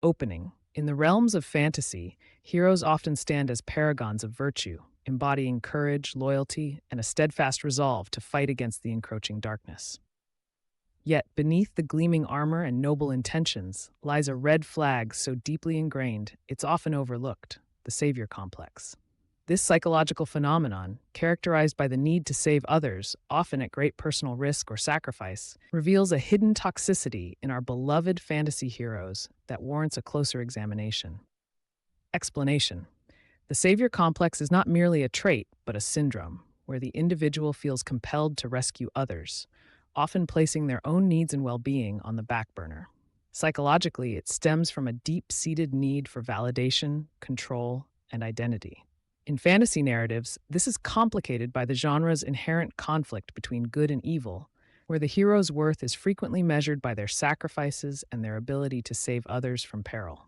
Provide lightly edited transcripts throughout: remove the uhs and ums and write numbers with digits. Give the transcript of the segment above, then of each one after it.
Opening. In the realms of fantasy, heroes often stand as paragons of virtue, embodying courage, loyalty, and a steadfast resolve to fight against the encroaching darkness. Yet, beneath the gleaming armor and noble intentions lies a red flag so deeply ingrained it's often overlooked: the savior complex. This psychological phenomenon, characterized by the need to save others, often at great personal risk or sacrifice, reveals a hidden toxicity in our beloved fantasy heroes that warrants a closer examination. Explanation. The savior complex is not merely a trait, but a syndrome, where the individual feels compelled to rescue others, often placing their own needs and well being on the back burner. Psychologically, it stems from a deep seated need for validation, control, and identity. In fantasy narratives, this is complicated by the genre's inherent conflict between good and evil, where the hero's worth is frequently measured by their sacrifices and their ability to save others from peril.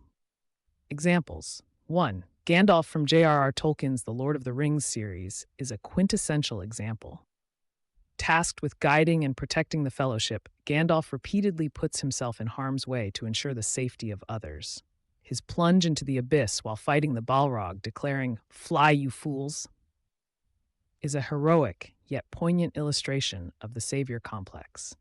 Examples: 1. Gandalf from J.R.R. Tolkien's The Lord of the Rings series is a quintessential example. Tasked with guiding and protecting the Fellowship, Gandalf repeatedly puts himself in harm's way to ensure the safety of others. His plunge into the abyss while fighting the Balrog, declaring, "Fly, you fools," is a heroic yet poignant illustration of the savior complex.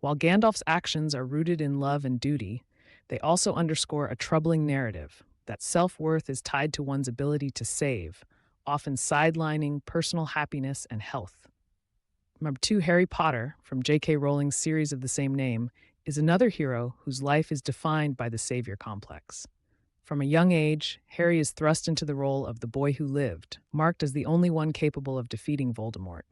While Gandalf's actions are rooted in love and duty, they also underscore a troubling narrative that self-worth is tied to one's ability to save, often sidelining personal happiness and health. Number 2, Harry Potter, from J.K. Rowling's series of the same name, is another hero whose life is defined by the savior complex. From a young age, Harry is thrust into the role of the boy who lived, marked as the only one capable of defeating Voldemort.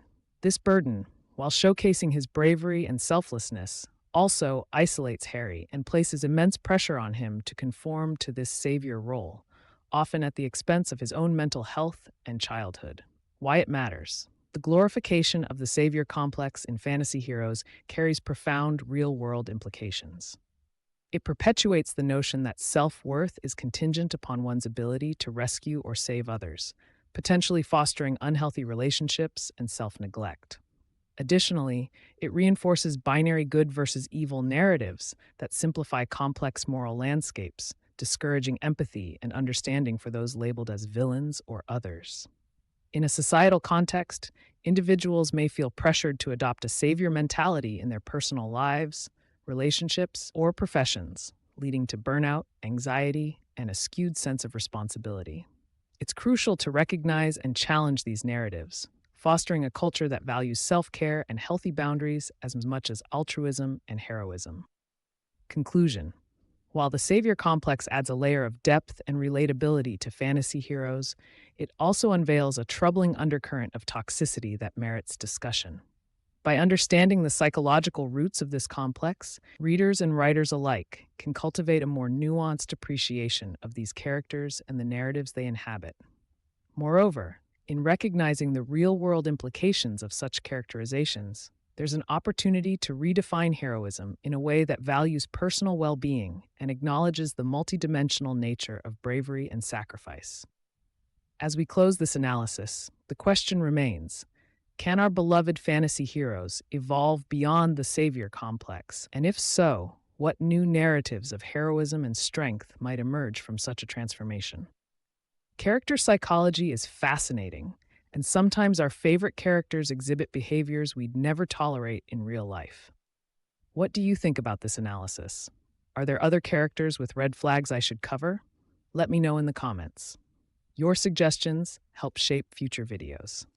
This burden, while showcasing his bravery and selflessness, also isolates Harry and places immense pressure on him to conform to this savior role, often at the expense of his own mental health and childhood. Why it matters. The glorification of the savior complex in fantasy heroes carries profound real-world implications. It perpetuates the notion that self-worth is contingent upon one's ability to rescue or save others, potentially fostering unhealthy relationships and self-neglect. Additionally, it reinforces binary good versus evil narratives that simplify complex moral landscapes, discouraging empathy and understanding for those labeled as villains or others. In a societal context, individuals may feel pressured to adopt a savior mentality in their personal lives, relationships, or professions, leading to burnout, anxiety, and a skewed sense of responsibility. It's crucial to recognize and challenge these narratives, fostering a culture that values self-care and healthy boundaries as much as altruism and heroism. Conclusion. While the savior complex adds a layer of depth and relatability to fantasy heroes, it also unveils a troubling undercurrent of toxicity that merits discussion. By understanding the psychological roots of this complex, readers and writers alike can cultivate a more nuanced appreciation of these characters and the narratives they inhabit. Moreover, in recognizing the real-world implications of such characterizations, there's an opportunity to redefine heroism in a way that values personal well-being and acknowledges the multidimensional nature of bravery and sacrifice. As we close this analysis, the question remains: can our beloved fantasy heroes evolve beyond the savior complex? And if so, what new narratives of heroism and strength might emerge from such a transformation? Character psychology is fascinating, and sometimes our favorite characters exhibit behaviors we'd never tolerate in real life. What do you think about this analysis? Are there other characters with red flags I should cover? Let me know in the comments. Your suggestions help shape future videos.